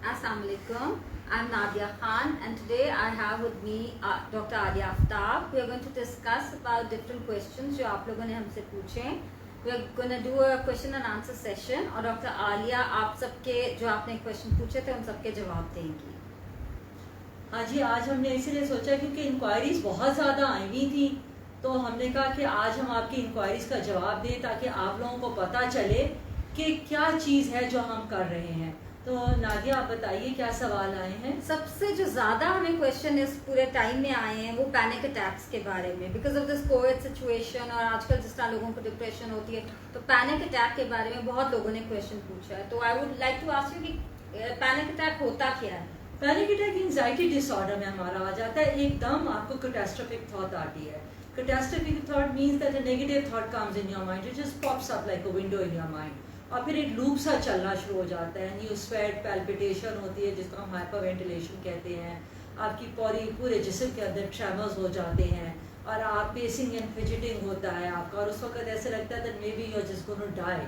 Assalamu alaikum. I'm Nadia Khan and today I have with me Dr. Alia Aftab. We are going to discuss about different questions जो आप लोगों ने हमसे पूछे. We are going to do a question and answer session और Dr. Alia आप सबके जो आपने क्वेश्चन पूछे थे उन सबके जवाब देंगी. हाँ जी, आज हमने इसीलिए सोचा क्योंकि इंक्वायरीज बहुत ज़्यादा आई हुई थी, तो हमने कहा कि आज हम आपकी इंक्वायरीज का जवाब दें ताकि आप लोगों को पता चले कि क्या चीज़ है जो हम कर रहे हैं. तो नादिया आप बताइए क्या सवाल आए हैं. सबसे जो ज़्यादा हमें क्वेश्चन इस पूरे टाइम में आए हैं वो पैनिक अटैक्स के बारे में, because of this Covid situation और आजकल जिस तरह लोगों को डिप्रेशन होती है, तो पैनिक अटैक के बारे में बहुत लोगों ने क्वेश्चन पूछा है. तो I would like to ask you कि पैनिक अटैक होता क्या है. पैनिक अटैक एंजाइटी डिसऑर्डर में हमारा आ जाता है. एकदम आपको कैटास्ट्रोफिक थॉट आती है. Catastrophic thought means that a negative thought comes in your mind, it just pops up like a window in your mind और फिर एक लूप सा चलना शुरू हो जाता है. न्यू स्वेट पैल्पिटेशन होती है जिसको हम हाइपरवेंटिलेशन कहते हैं. आपकी पूरे जिस्म के अंदर ट्रेमर्स हो जाते हैं और आप पेसिंग एंड फिजिटिंग होता है आपका, और उस वक्त ऐसे लगता है that may be you are just gonna die.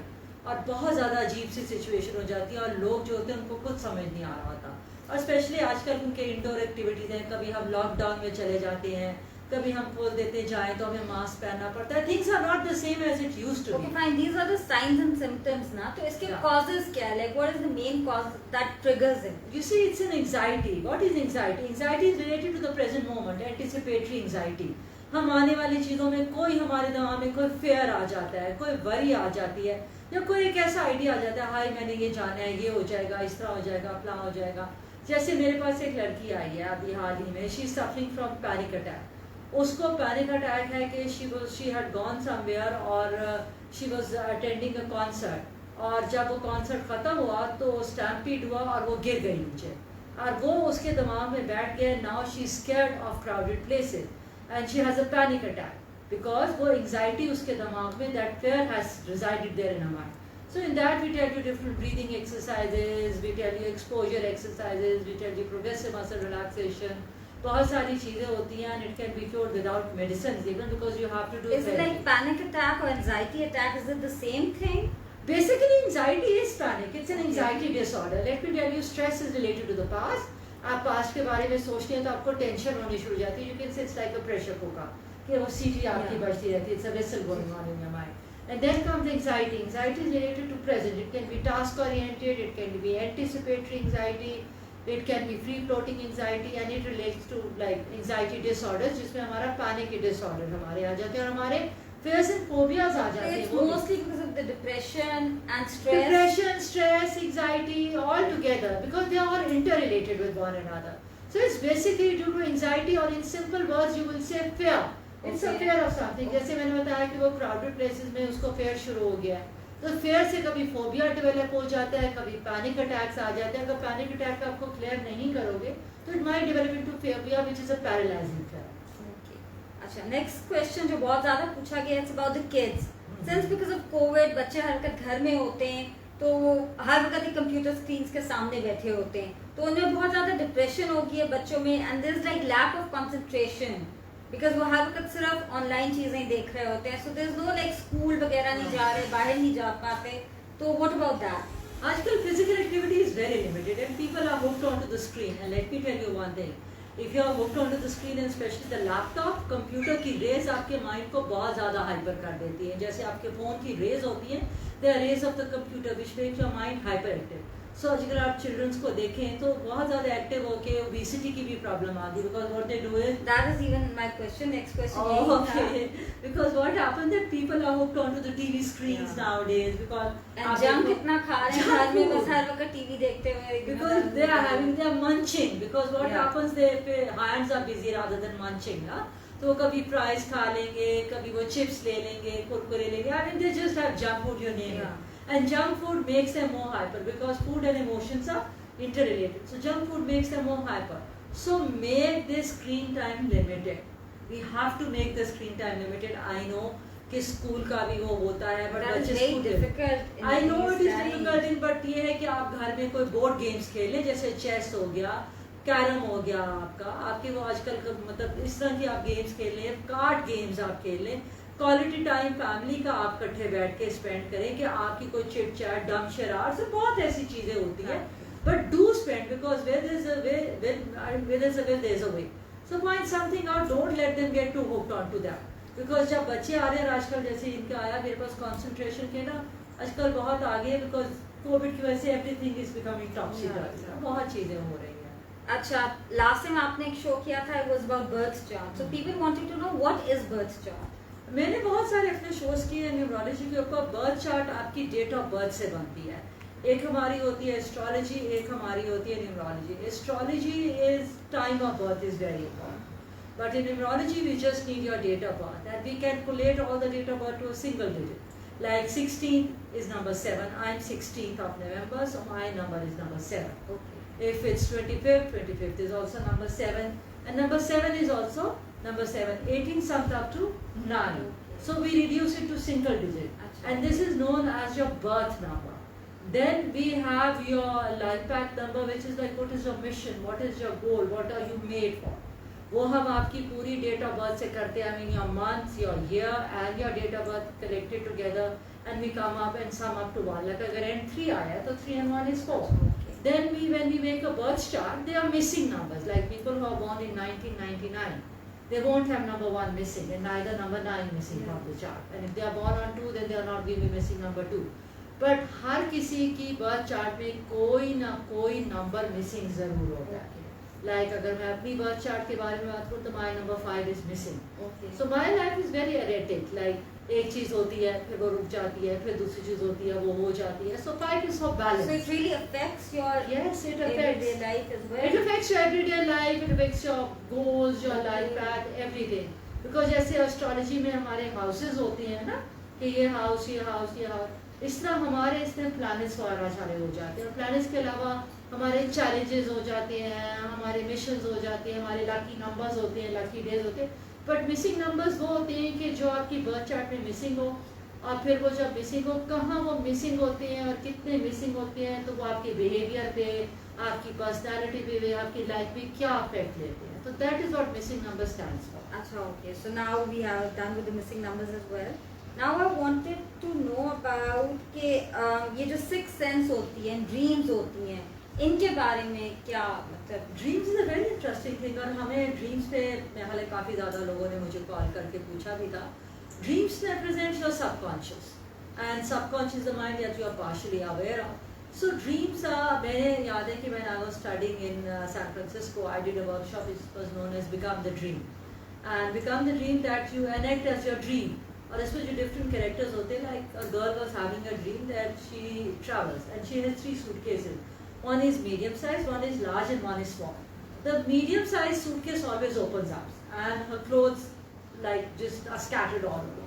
और बहुत ज़्यादा अजीब सी सिचुएशन हो जाती है और लोग जो होते हैं उनको कुछ समझ नहीं आ रहा होता. और स्पेशली आजकल उनके इंडोर एक्टिविटीज़ हैं. कभी हम लॉकडाउन में चले जाते हैं, कभी हम बोल देते जाएं तो हमें मास्क पहनना पड़ता है. Things are not the same as it used to be. Okay fine, these are the science and symptoms ना. तो इसके कॉजेस क्या है, like what is the main cause that triggers it. You see, it's an anxiety. What is anxiety? Anxiety is related to the present moment, anticipatory anxiety. हम आने वाली चीज़ों में कोई हमारे दिमाग में कोई फेयर आ जाता है, कोई वरी आ जाती है, या कोई एक ऐसा आइडिया आ जाता है, हाय मैंने ये जाना है, ये हो जाएगा, इस तरह हो जाएगा, फलां हो जाएगा. जैसे मेरे पास एक लड़की आई है अभी हाल ही में, she is suffering from panic attack. उसको पैनिक अटैक है कि शी हैड गॉन समवेयर और she was attending a concert, और जब वो कॉन्सर्ट ख़त्म हुआ तो स्टैम्पीड हुआ और वो गिर गई नीचे, और वो उसके दिमाग में बैठ गया. Now she is scared of crowded places and she has a panic attack because वो एंग्जाइटी उसके दिमाग में, that fear has resided there in her mind. So in that we tell you different breathing exercises, we tell you exposure exercises, we tell you progressive muscle relaxation. बहुत सारी चीजें होती हैं and it can be cured without medicines even because you have to do Is it like panic attack or anxiety attack? Is it the same thing? Basically anxiety is panic. It's an anxiety disorder. Let me tell you, stress is related to the past. आप past के बारे में सोचते हैं तो आपको tension होनी शुरू हो जाती है. You can say it's like a pressure cooker कि वो सीटी आपकी बढ़ती रहती है. It's a vessel going on in your mind. And then comes anxiety. Anxiety is related to present. It can be task oriented, it can be anticipatory anxiety, it can be free floating anxiety, and it relates to like anxiety disorders जिसमें हमारा panic disorder हमारे आ जाते हैं और हमारे fears and phobias आ जाते हैं. It's mostly because of the depression and stress. Depression, stress, anxiety all together because they are interrelated with one another. So it's basically due to anxiety, or in simple words you will say fear. It's a fear of something. जैसे मैंने बताया कि वो crowded places में उसको fear शुरू हो गया है, तो fear से कभी phobia develop हो जाता है, कभी panic attacks आ जाते हैं. अगर panic attack आपको clear नहीं करोगे तो it might develop into phobia which is a paralyzing fear. Okay. अच्छा, next question जो बहुत ज़्यादा पूछा गया है, it's about the kids. Since because of COVID बच्चे हर वक्त घर में होते हैं, तो हर वक्त ही कंप्यूटर स्क्रीन्स के सामने बैठे होते हैं, तो उनमें बहुत ज़्यादा डिप्रेशन हो गई है बच्चों में, and there is like lack of concentration because वो हर वक्त सिर्फ ऑनलाइन चीज़ें देख रहे होते हैं. So there is no like school वगैरह नहीं जा रहे, बाहर नहीं जा पाते. तो व्हाट अबाउट दैट? आजकल physical activity is very limited and people are hooked onto the screen. And let me tell you one thing, if you are hooked onto the screen and especially the laptop, computer की raise आपके mind को बहुत ज़्यादा hyper कर देती है. जैसे आपके फ़ोन की रेज होती हैं, they are rays of the computer which make your mind hyperactive. So अगर आप चिल्ड्रंस को देखें तो बहुत ज़्यादा एक्टिव होके ओबेसिटी की भी प्रॉब्लम आती है because what they do is that is even my question. Next question. Oh, okay. Because what happens that people are hooked onto the TV screens nowadays because and junk इतना खा रहे हैं घर में, बस हर वक्त टीवी देखते हुए, because they are munching because what happens their hands are busy rather than munching. तो वो कभी फ्राइज खा लेंगे, कभी वो चिप्स ले लेंगे, कुरकुरे लेंगे, and they just have junk food, you name it. And junk food makes them more hyper because food and emotions are interrelated. So junk food makes them more hyper. So make this screen time limited. We have to make the screen time limited. I know कि school का भी वो होता है, but that is very difficult. I know it is difficult, but ये है कि आप घर में कोई बोर्ड गेम्स खेल लें, जैसे चेस हो गया, कैरम हो गया आपके वो आजकल मतलब इस तरह की आप गेम्स खेल लें, कार्ड गेम्स आप खेल लें. क्वालिटी टाइम फैमिली का आप इकट्ठे बैठ के स्पेंड करें कि आपकी कोई चिट चैट डम शरार से बहुत ऐसी चीज़ें होती हैं, but do spend mind, because where there's a will, there's a way. So find something out. Don't let them get too hooked onto that. Because जब बच्चे आ रहे हैं आजकल, जैसे इनका आया मेरे पास concentration के ना आजकल बहुत आगे है, because कोविड की वजह से everything is becoming topsy-turvy. बहुत चीजें हो रही हैं. अच्छा, लास्ट टाइम आपने एक शो किया था, it was about birth chart. So people wanted to know what is birth chart. मैंने बहुत सारे अपने शोज किए हैं न्यूमरोलॉजी के ऊपर. बर्थ चार्ट आपकी डेट ऑफ बर्थ से बनती है. एक हमारी होती है एस्ट्रोलॉजी, एक हमारी होती है numerology. Astrology is time of birth is very important, but in numerology we just need your date of birth and we can collate all the date of birth to a single digit. Like 16 is number 7. I am 16th of November, so my number is number 7. Okay. If it's 25th is also number 7, and number 7 is also number 7. 18 summed up to 9. Okay. So we reduce it to single digit, and this is known as your birth number. Then we have your life path number, which is like what is your mission, what is your goal, what are you made for. वो हम आपकी पूरी date of birth से करते हैं. I mean your month, your year and your date of birth collected together, and we come up and sum up to 1. Like अगर N3 आया तो 3 and 1 is 4. Okay. Then when we make a birth chart, they are missing numbers. Like people who are born in 1999, they won't have number 1 missing and neither number 9 missing from the chart. And if they are born on 2, then they are not going to be missing number 2. But हर किसी की birth chart में कोई ना कोई number missing जरूर होता है. Like अगर मैं अपनी birth chart के बारे में बात करूँ तो my number 5 is missing. Okay. So my life is very erratic. Like एक चीज होती है, फिर वो रुक जाती है, फिर दूसरी चीज होती है, वो हो जाती है. So 5 is for balance. So it really affects your Yes, it everyday affects. life as well. It affects your everyday life. It affects your goals, your life path, everything. Because जैसे astrology में हमारे houses होती हैं ना, कि ये house, ये house, ये house. इस तरह हमारे इसमें planets वगैरह सारे हो जाते हैं. Planets के अलावा हमारे challenges हो जाते हैं, हमारे missions हो जाते हैं, हमारे lucky numbers होते हैं, lucky days होते हैं. बट मिसिंग नंबर्स वो होते हैं कि जो आपकी बर्थ चार्ट में मिसिंग हो, और फिर वो जब मिसिंग हो कहाँ वो मिसिंग होते हैं और कितने मिसिंग होते हैं, तो वो आपके बिहेवियर पे, आपकी पर्सनालिटी पे, आपकी लाइफ पे क्या अफेक्ट लेते हैं. तो that is what missing number stands for. अच्छा, okay. So now we have done with the missing numbers as well. Now I wanted to know about कि ये जो sixth sense होती है, dreams होती हैं, इनके बारे में क्या मतलब. Dreams is a very interesting thing. और हमें ड्रीम्स पे हाल काफ़ी ज़्यादा लोगों ने मुझे कॉल करके पूछा भी था. Dreams represent your subconscious, and subconscious the mind that you are partially aware of. So dreams मैंने याद है कि मैंने I was studying in San Francisco. I did a workshop it was known as become the dream, and become the dream that you enact as your dream. और इसमें जो different characters होते हैं, like a girl was having a dream that she travels and she has 3 suitcases. One is medium size, one is large, and one is small. The medium size suitcase always opens up, and her clothes like just are scattered all over.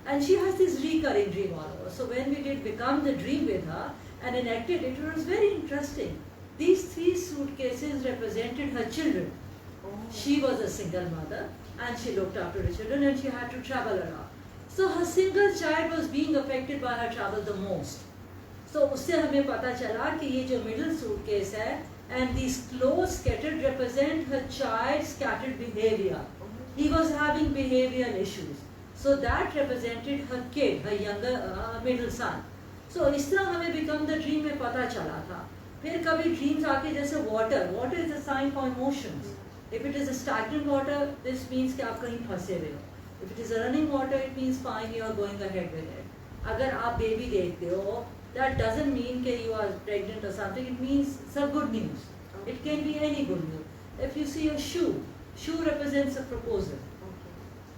And she has this recurring dream all over. So when we did Become the Dream with her and enacted it, it was very interesting. These 3 suitcases represented her children. She was a single mother, and she looked after her children, and she had to travel around. So her single child was being affected by her travel the most. So उससे हमें पता चला कि ये जो middle suitcase है, and these clothes scattered represent her child's scattered behavior. He was having behavioral issues. So that represented her kid, her younger middle son. So इस तरह हमें Become the Dream में पता चला था. फिर कभी ड्रीम्स आके जैसे water is a sign for emotions. If it is a stagnant water, this means कि आप कहीं फंसे हुए हो. If it is a running water, it means fine, you are going ahead with it. अगर आप बेबी देखते हो, that doesn't mean that you are pregnant or something. It means some good news. It can be any good news. If you see a shoe represents a proposal.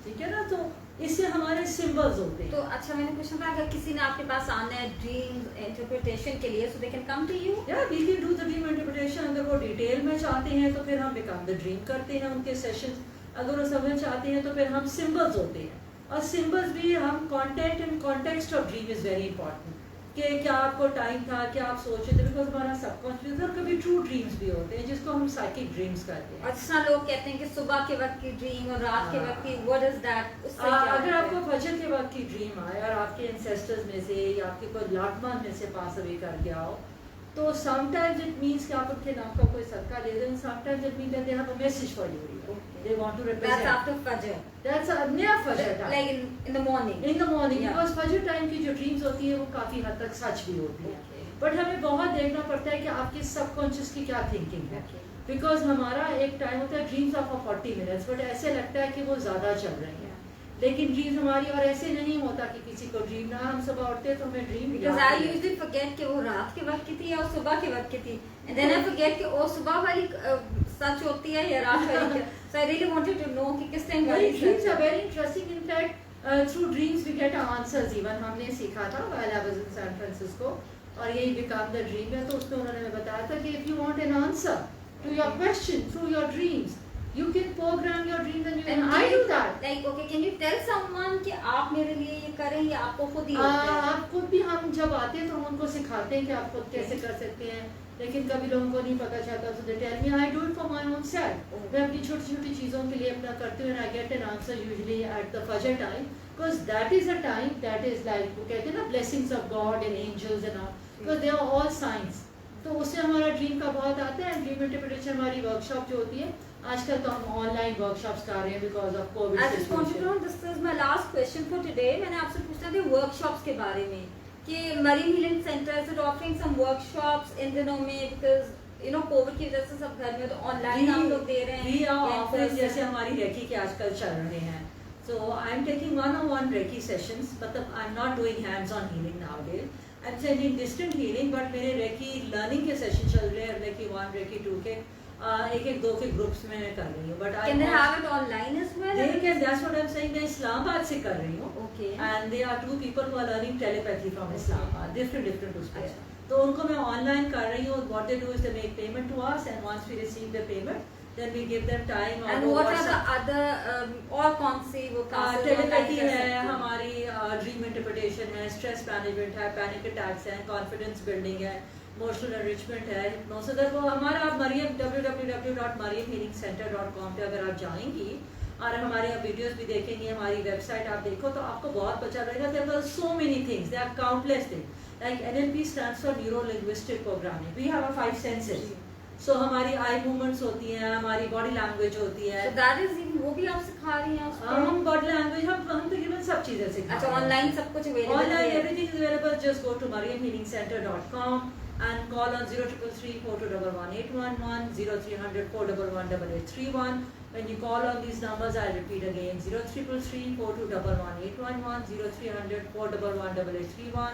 ठीक है ना. तो इससे हमारे सिंबल्स होते हैं. तो अच्छा, मैंने पूछा था अगर किसी ने आपके पास आना है ड्रीम्स इंटरप्रिटेशन के लिए, so they can come to you. Yeah, we can do the dream interpretation. अगर वो डिटेल में चाहते हैं तो फिर हम Become the Dream करते हैं उनके सेशंस. अगर वो समझ चाहते हैं तो फिर हम सिंबल्स होते हैं. और सिंबल्स भी हम contact and context of dream is very important. कि क्या आपको टाइम था, क्या आप सोच रहे थे, बिकॉज हमारा सबकॉन्शियस. और कभी ट्रू ड्रीम्स भी होते हैं जिसको हम साइकिक ड्रीम्स कहते हैं. अच्छा, लोग कहते हैं कि सुबह के वक्त की ड्रीम और रात के वक्त की, व्हाट इज दैट? उससे क्या अगर आपको फजर के वक्त की ड्रीम आए और आपके एंसेस्टर्स में से या आपके कोई लाडमान में से पास अवे कर गया हो, तो समटाइम्स इट मींस कि आप उनके नाम का कोई सदका दे दें. Sometimes it means that they have a message for you. They want to represent. That's after Fajr. That's near Fajr time. Like in the morning. In the morning, Yeah. because Fajr time की जो dreams होती है वो काफी हद तक सच भी होती है. Okay. बट हमें बहुत देखना पड़ता है कि आपके सबकॉन्शियस की क्या थिंकिंग है, Okay. बिकॉज हमारा एक टाइम होता है ड्रीम्स ऑफ 40 मिनट्स, बट ऐसे लगता है कि वो ज़्यादा चल रही हैं, लेकिन ड्रीम्स हमारी, और ऐसे नहीं होता कि किसी को ड्रीम ना, हम सुबह उठते हैं तो हमें dream Because I usually forget कि वो रात के वक्त की थी या सुबह के वक्त की थी, and then I forget कि वो सुबह वाली सच होती है या रात वाली. So I really wanted to know कि किस टाइम वाली ड्रीम्स सच आर है. Very interesting, in fact through dreams we get answers, even हमने सीखा था while I was in San Francisco, और यही बिकम द ड्रीम है, तो उसमें उन्होंने हमें बताया था कि if you want an answer to your question through your dreams, you can program your dreams and you And I do that. Like okay, can you tell someone कि आप मेरे लिए ये करें या आपको खुद ही होता है? आप खुद भी, हम जब आते हैं तो हम उनको सिखाते हैं कि आप खुद कैसे कर सकते हैं, लेकिन कभी लोगों को नहीं पता चलता, so they tell me I do it for my own self. मैं अपनी छोटी छोटी चीज़ों के लिए अपना करती हूँ, and I get an answer usually at the Fajr time, because that is a time that is like वो कहते हैं ना blessings of God and angels and all, because they are all signs. तो उससे हमारा ड्रीम का बहुत आता है. ड्रीम इंटरप्रिटेशन हमारी वर्कशॉप जो होती है, आजकल तो हम ऑनलाइन वर्कशॉप्स कर रहे हैं because of Covid. I just want to know, this is my last question for today. मैंने आपसे पूछना था वर्कशॉप्स के बारे में कि marine healing centre is offering some workshops इन दिनों में, बिकॉज यू नो कोविड की वजह से सब घर में, तो ऑनलाइन हम लोग दे रहे हैं. We are offering, जैसे हमारी रेकी के आजकल चल रहे हैं, so I am taking one-on-one reiki sessions, मतलब I am not doing hands-on healing nowadays. I'm sending distant healing, but मेरे रेकी लर्निंग के सेशन चल रहे हैं, रेकी 1, रेकी 2 के एक 2 के ग्रुप्स में कर रही हूँ. But Can they have it online as well? they can, that's what I'm saying. मैं इस्लामाबाद से कर रही हूँ, Okay. and there are 2 people who are learning telepathy from Islamabad, different उस पे. अच्छा. तो उनको मैं ऑनलाइन कर रही हूँ. What they do is they make payment to us, and once we receive the payment, then we give them time. And what are the other और कौन सी वो classes टेलीपैथी online कर है सकते हैं? हमारी, ड्रीम इंटरप्रिटेशन है, स्ट्रेस मैनेजमेंट है, पैनिक अटैक्स है, कॉन्फिडेंस बिल्डिंग है, इमोशनल एनरिचमेंट है, हिप्नोसिस है. वो हमारा आप मरियम www.mariamhealingcenter.com पे अगर आप जाएंगी और हमारे आप वीडियोस भी देखेंगी, हमारी वेबसाइट आप देखो तो आपको बहुत पता रहेगा. There are so many things, there are countless things, like NLP stands for neuro linguistic programming. We have 5 senses. So हमारी आई मूवमेंट्स होती हैं, हमारी बॉडी लैंग्वेज होती है. So that is वो भी आप सिखा रही हैं उसको? हम बॉडी लैंग्वेज हम तकरीबन सब चीजें सिखाते अच्छा, हैं. ऑनलाइन सब कुछ अवेलेबल Online, है? everything is available. Just go to mariamhealingcenter.com and call on 0333-421-181, 0300-411-8831. When you call on these numbers, I'll repeat again, 0333-421-181, 0300-411-8831,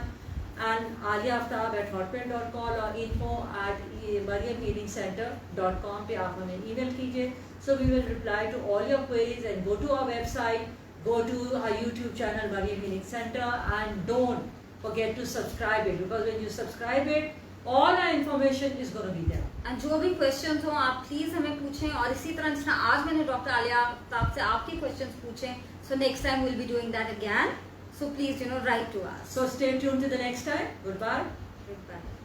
and Alia Aftab at hotmail.com or info@mariamhealingcenter.com पे आप हमें email कीजिए. So we will reply to all your queries, and go to our website, go to our YouTube channel Mariam Healing Center, and don't forget to subscribe it, because when you subscribe it, all our information is going to be there. And जो भी questions हो आप please हमें पूछें, और इसी तरह जिस तरह आज मैंने डॉक्टर आलिया आफ्ताब से आपके क्वेश्चंस पूछे, so next time will be doing that again. So please write to us. So stay tuned to the next time. Goodbye. Goodbye.